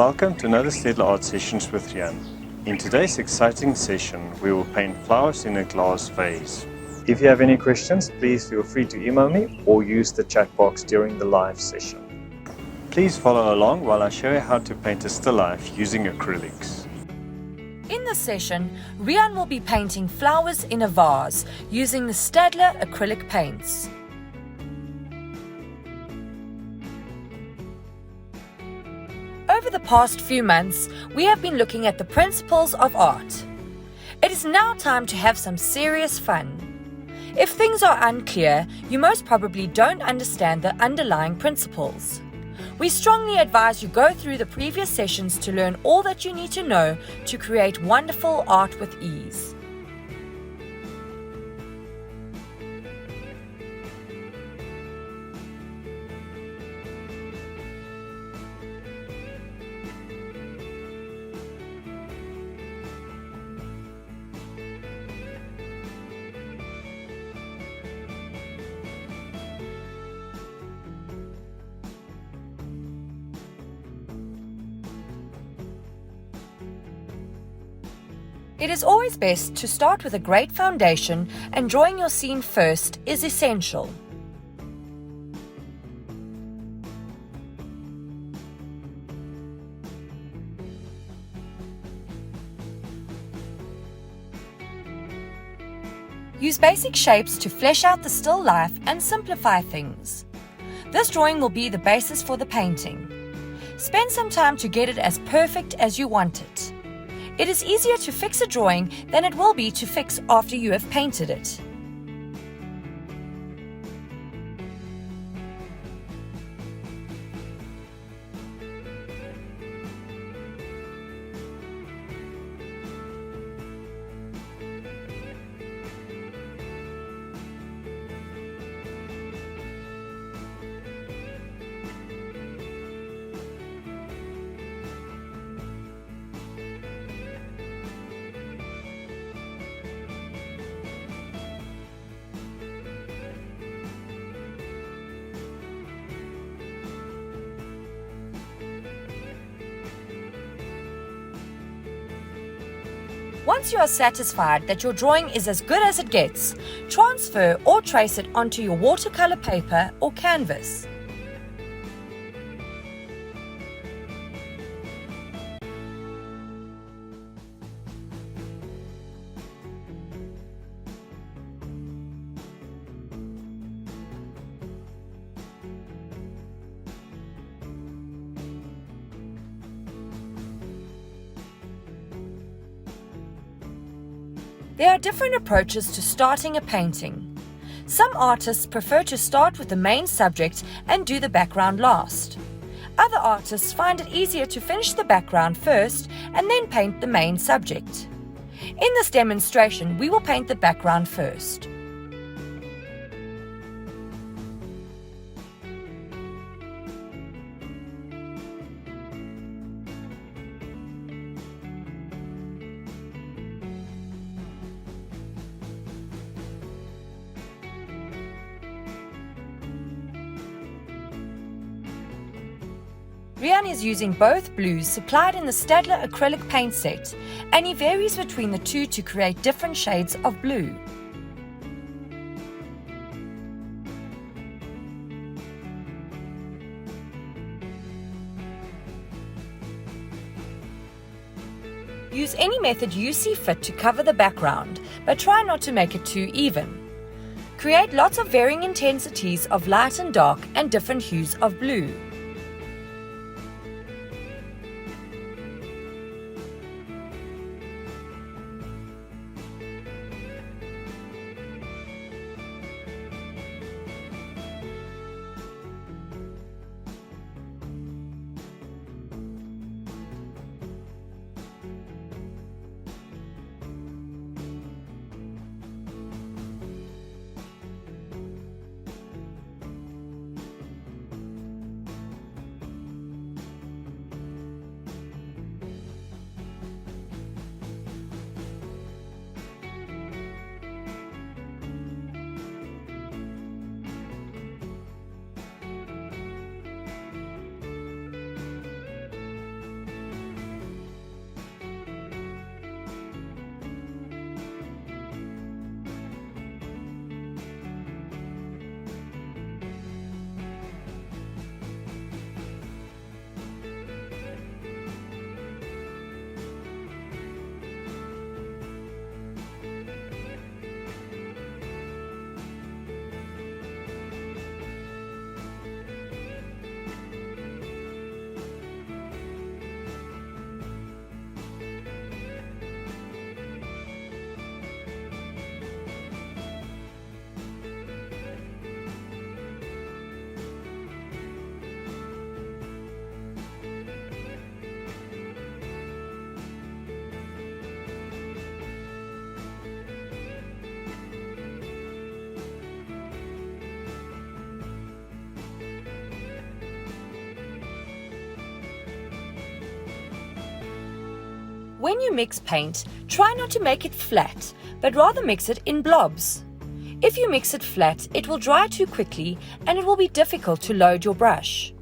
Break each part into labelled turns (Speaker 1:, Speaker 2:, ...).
Speaker 1: Welcome to another STAEDTLER Art Sessions with Riaan. In today's exciting session, we will paint flowers in a glass vase. If you have any questions, please feel free to email me or use the chat box during the live session. Please follow along while I show you how to paint a still life using acrylics.
Speaker 2: In this session, Riaan will be painting flowers in a vase using the STAEDTLER acrylic paints. Over the past few months, we have been looking at the principles of art. It is now time to have some serious fun. If things are unclear, you most probably don't understand the underlying principles. We strongly advise you go through the previous sessions to learn all that you need to know to create wonderful art with ease. It is always best to start with a great foundation, and drawing your scene first is essential. Use basic shapes to flesh out the still life and simplify things. This drawing will be the basis for the painting. Spend some time to get it as perfect as you want it. It is easier to fix a drawing than it will be to fix after you have painted it. Once you are satisfied that your drawing is as good as it gets, transfer or trace it onto your watercolor paper or canvas. There are different approaches to starting a painting. Some artists prefer to start with the main subject and do the background last. Other artists find it easier to finish the background first and then paint the main subject. In this demonstration, we will paint the background first. Riaan is using both blues supplied in the STAEDTLER acrylic paint set, and he varies between the two to create different shades of blue. Use any method you see fit to cover the background, but try not to make it too even. Create lots of varying intensities of light and dark and different hues of blue. When you mix paint, try not to make it flat, but rather mix it in blobs. If you mix it flat, it will dry too quickly and it will be difficult to load your brush.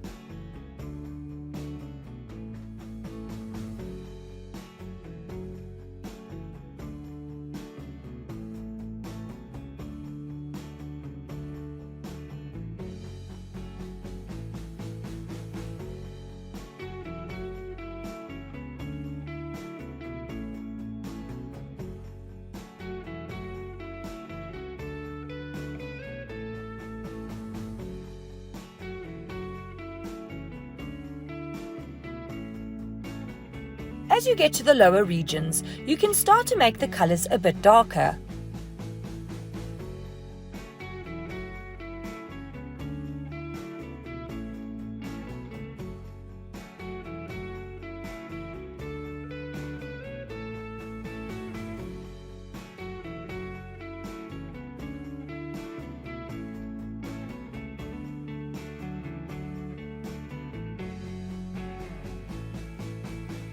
Speaker 2: As you get to the lower regions, you can start to make the colors a bit darker.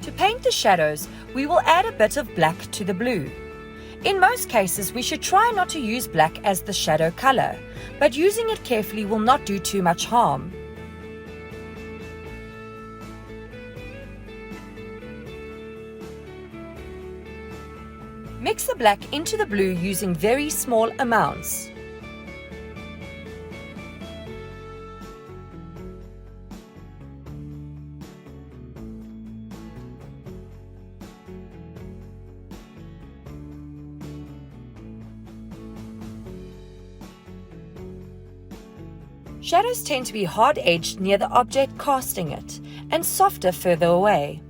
Speaker 2: To paint the shadows, we will add a bit of black to the blue. In most cases, we should try not to use black as the shadow color, but using it carefully will not do too much harm. Mix the black into the blue using very small amounts. Shadows tend to be hard-edged near the object casting it, and softer further away.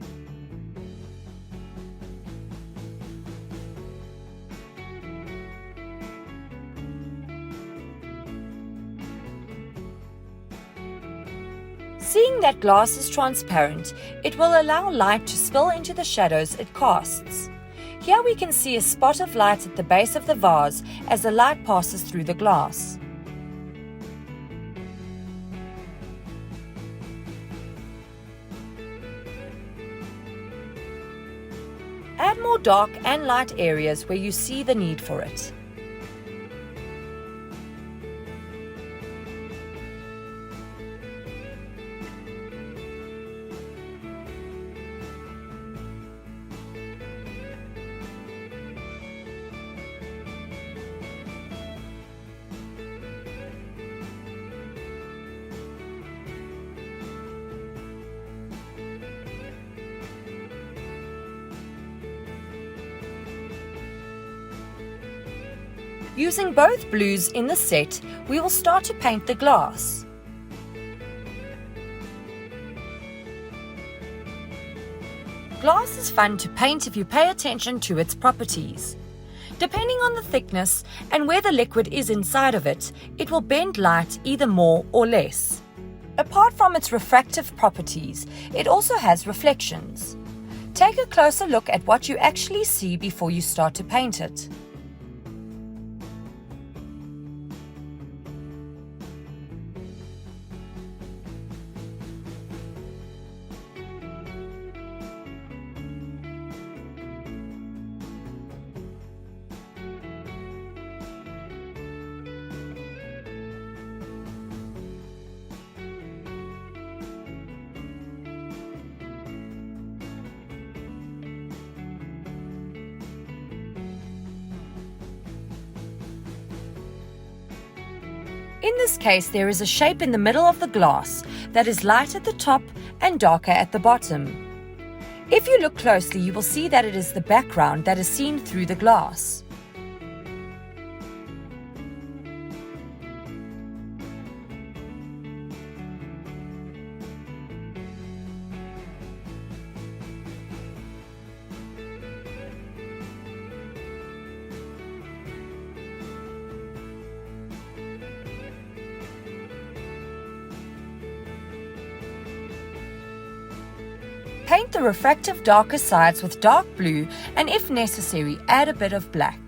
Speaker 2: Seeing that glass is transparent, it will allow light to spill into the shadows it casts. Here we can see a spot of light at the base of the vase as the light passes through the glass. Add more dark and light areas where you see the need for it. Using both blues in the set, we will start to paint the glass. Glass is fun to paint if you pay attention to its properties. Depending on the thickness and where the liquid is inside of it, it will bend light either more or less. Apart from its refractive properties, it also has reflections. Take a closer look at what you actually see before you start to paint it. In this case, there is a shape in the middle of the glass that is light at the top and darker at the bottom. If you look closely, you will see that it is the background that is seen through the glass. Paint the refractive darker sides with dark blue and, if necessary, add a bit of black.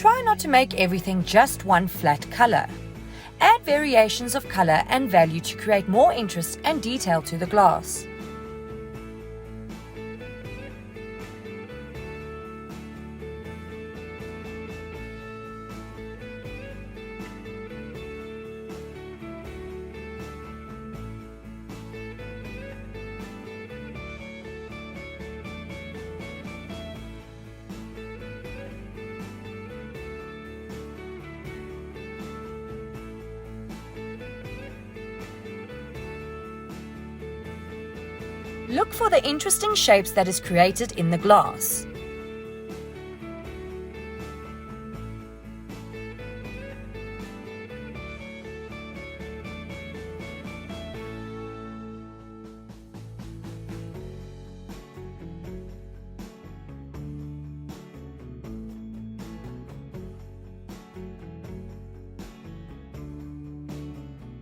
Speaker 2: Try not to make everything just one flat color. Add variations of color and value to create more interest and detail to the glass. Look for the interesting shapes that is created in the glass.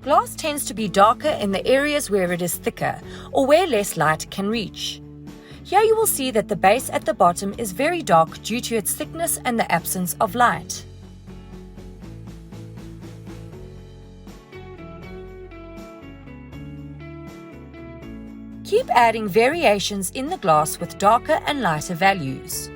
Speaker 2: Glass tends to be darker in the areas where it is thicker or where less light can reach. Here you will see that the base at the bottom is very dark due to its thickness and the absence of light. Keep adding variations in the glass with darker and lighter values.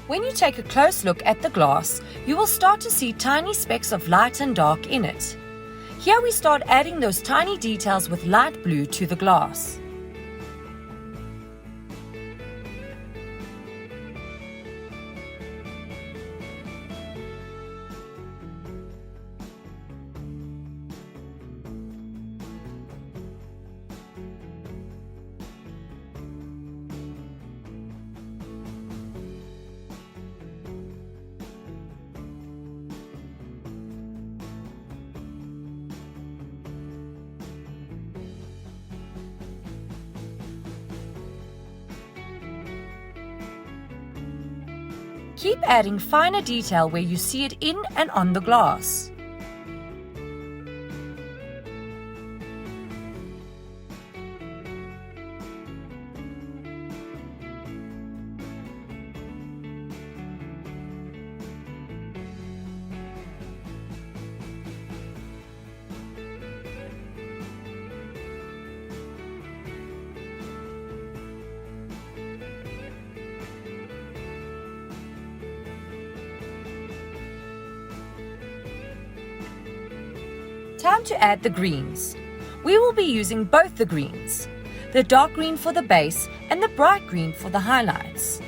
Speaker 2: When you take a close look at the glass, you will start to see tiny specks of light and dark in it. Here we start adding those tiny details with light blue to the glass. Keep adding finer detail where you see it in and on the glass. Time to add the greens. We will be using both the greens, the dark green for the base and the bright green for the highlights.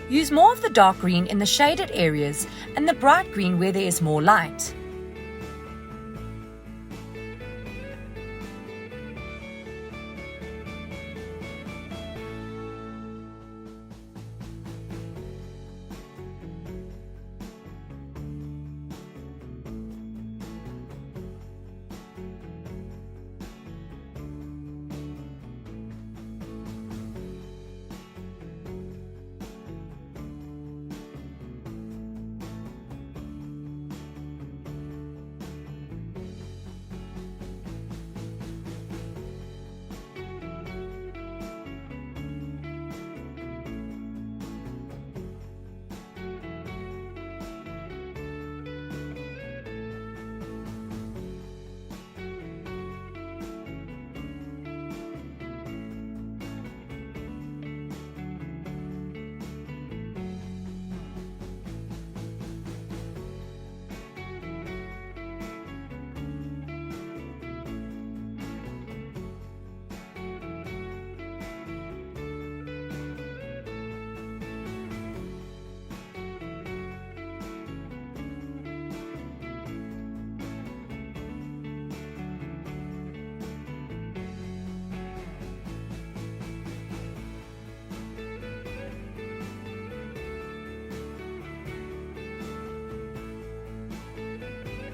Speaker 2: Use more of the dark green in the shaded areas and the bright green where there is more light.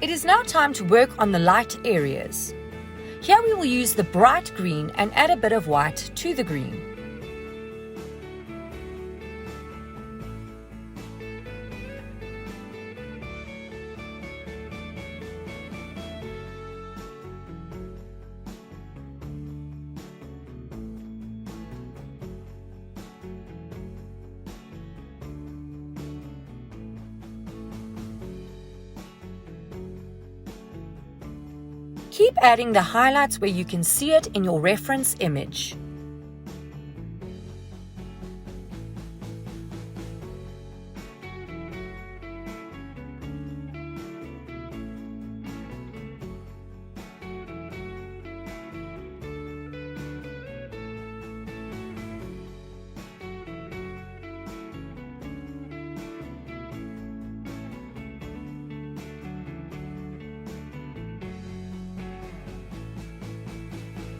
Speaker 2: It is now time to work on the light areas. Here we will use the bright green and add a bit of white to the green. Keep adding the highlights where you can see it in your reference image.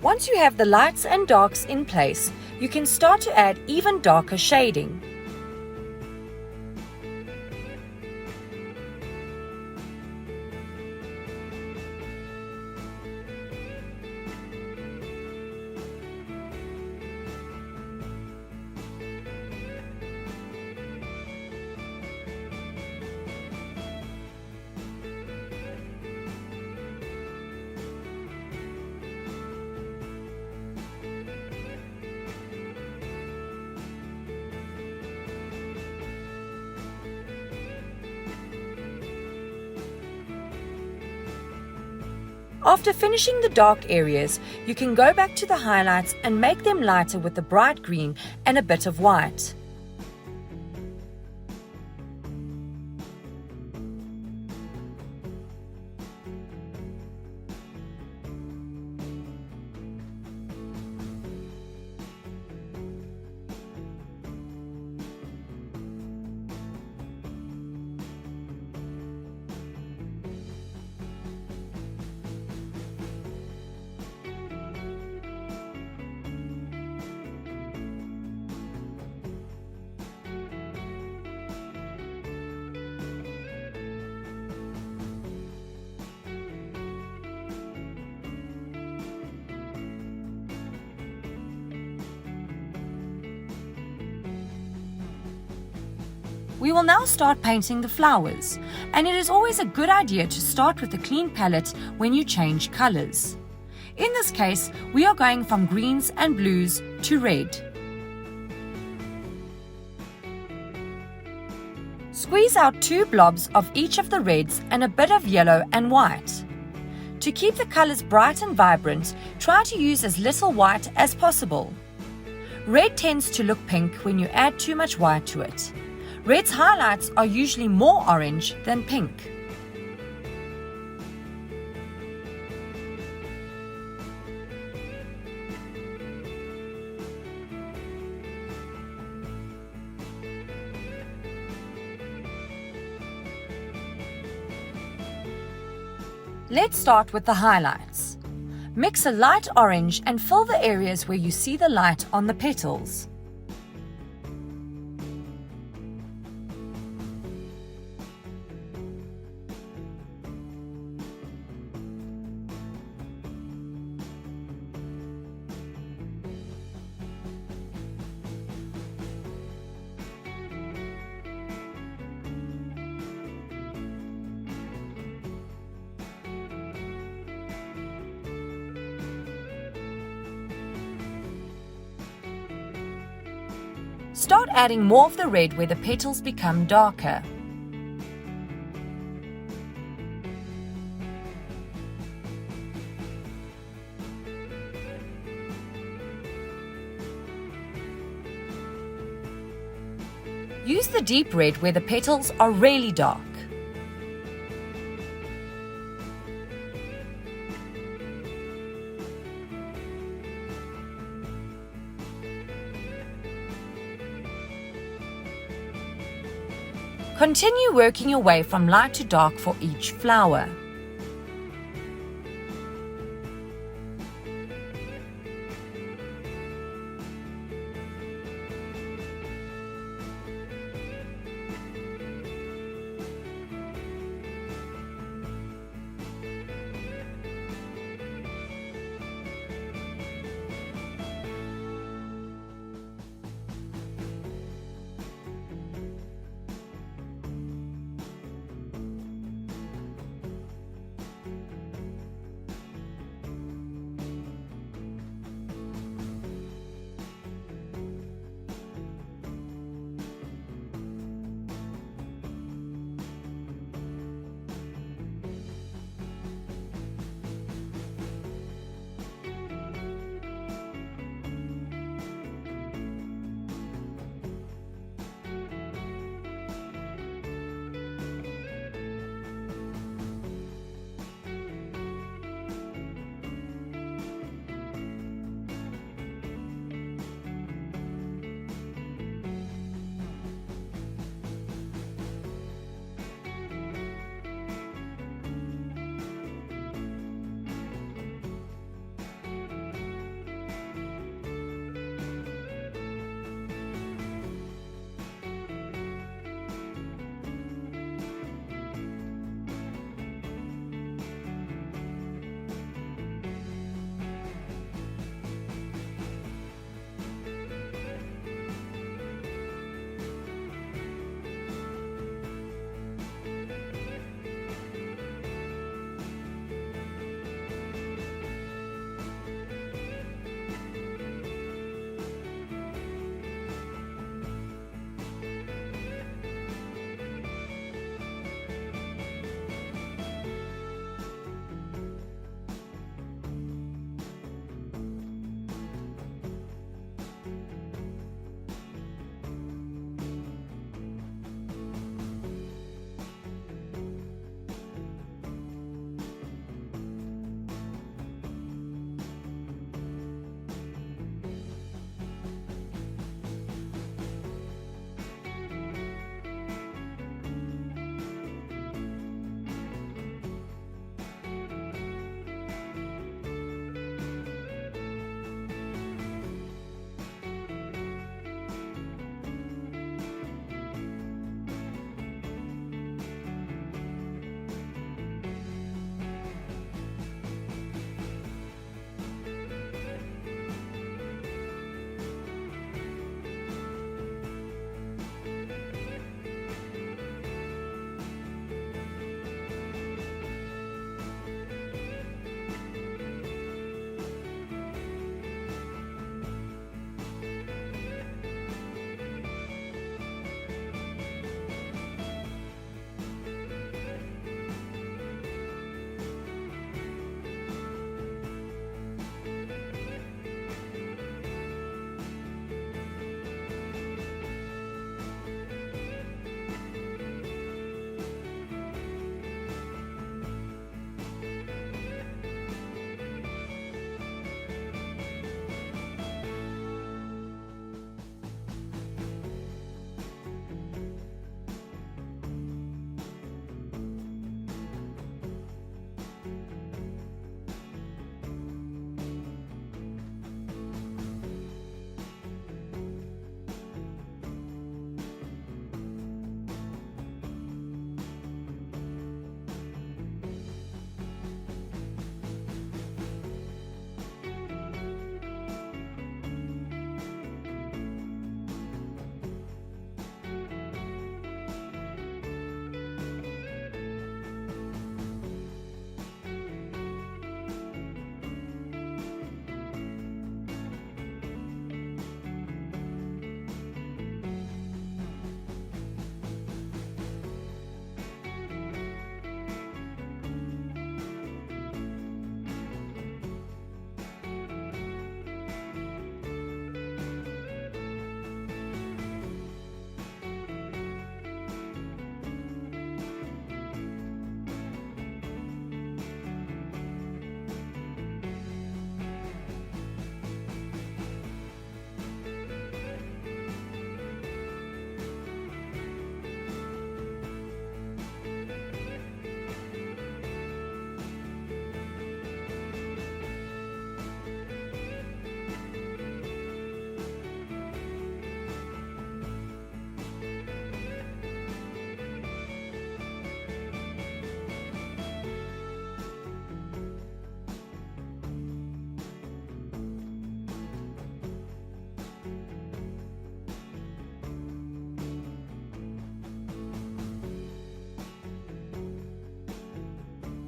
Speaker 2: Once you have the lights and darks in place, you can start to add even darker shading. After finishing the dark areas, you can go back to the highlights and make them lighter with the bright green and a bit of white. We will now start painting the flowers, and it is always a good idea to start with a clean palette when you change colors. In this case, we are going from greens and blues to red. Squeeze out 2 blobs of each of the reds and a bit of yellow and white. To keep the colors bright and vibrant, try to use as little white as possible. Red tends to look pink when you add too much white to it. Red's highlights are usually more orange than pink. Let's start with the highlights. Mix a light orange and fill the areas where you see the light on the petals. Start adding more of the red where the petals become darker. Use the deep red where the petals are really dark. Continue working your way from light to dark for each flower.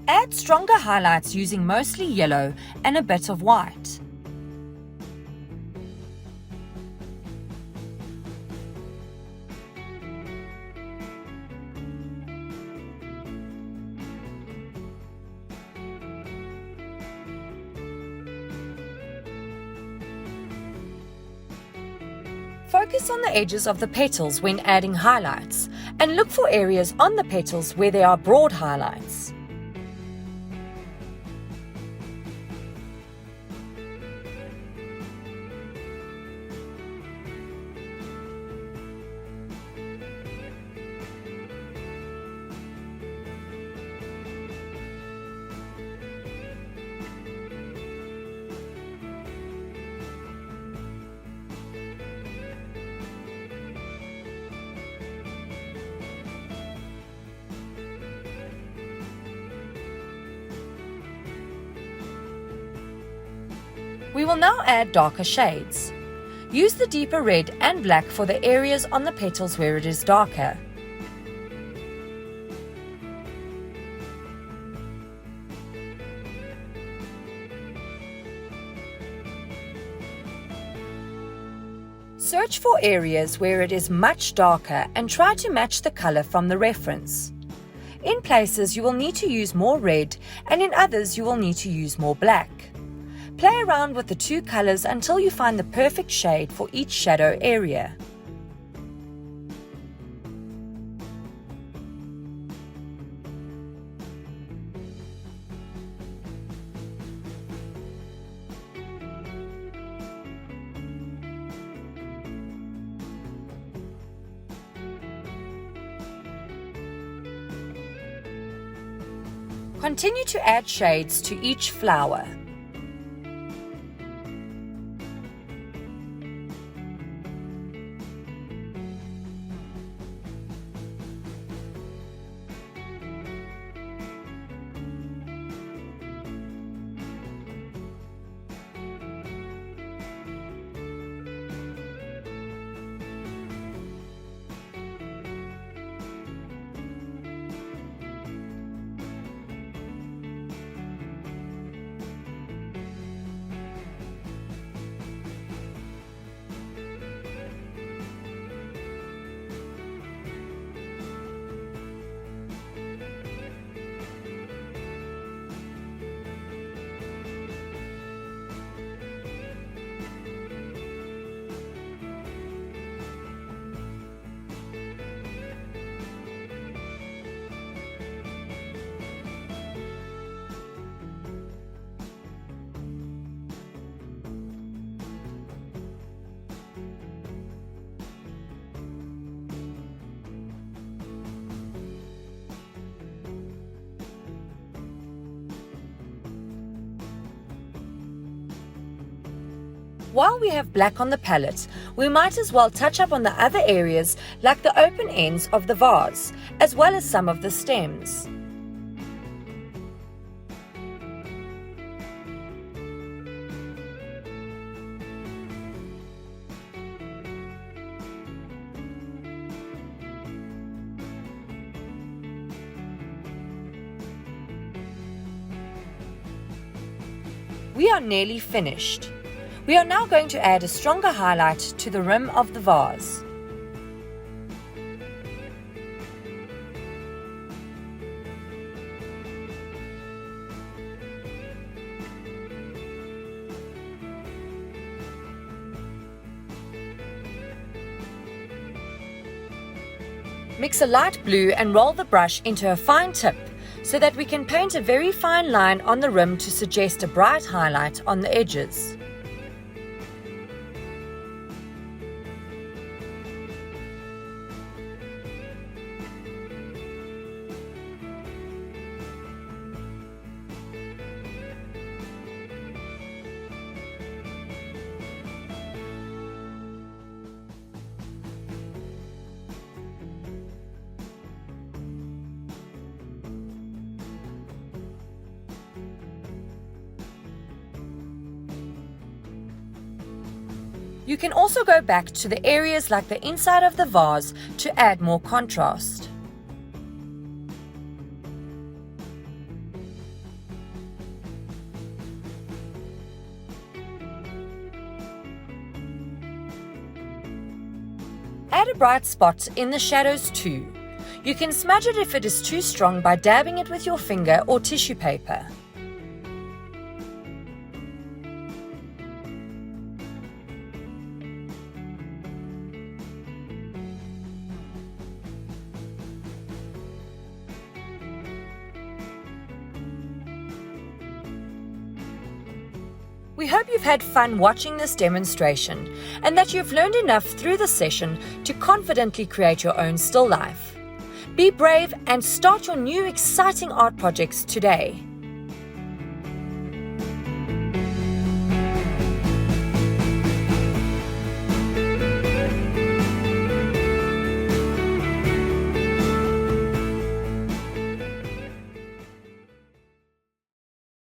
Speaker 2: Add stronger highlights using mostly yellow and a bit of white. Focus on the edges of the petals when adding highlights, and look for areas on the petals where there are broad highlights. We will now add darker shades. Use the deeper red and black for the areas on the petals where it is darker. Search for areas where it is much darker and try to match the color from the reference. In places you will need to use more red, and in others you will need to use more black. Play around with the two colors until you find the perfect shade for each shadow area. Continue to add shades to each flower. While we have black on the palette, we might as well touch up on the other areas like the open ends of the vase, as well as some of the stems. We are nearly finished. We are now going to add a stronger highlight to the rim of the vase. Mix a light blue and roll the brush into a fine tip so that we can paint a very fine line on the rim to suggest a bright highlight on the edges. You can also go back to the areas like the inside of the vase to add more contrast. bright spots in the shadows too. You can smudge it if it is too strong by dabbing it with your finger or tissue paper. We hope you've had fun watching this demonstration and that you've learned enough through the session to confidently create your own still life. Be brave and start your new exciting art projects today.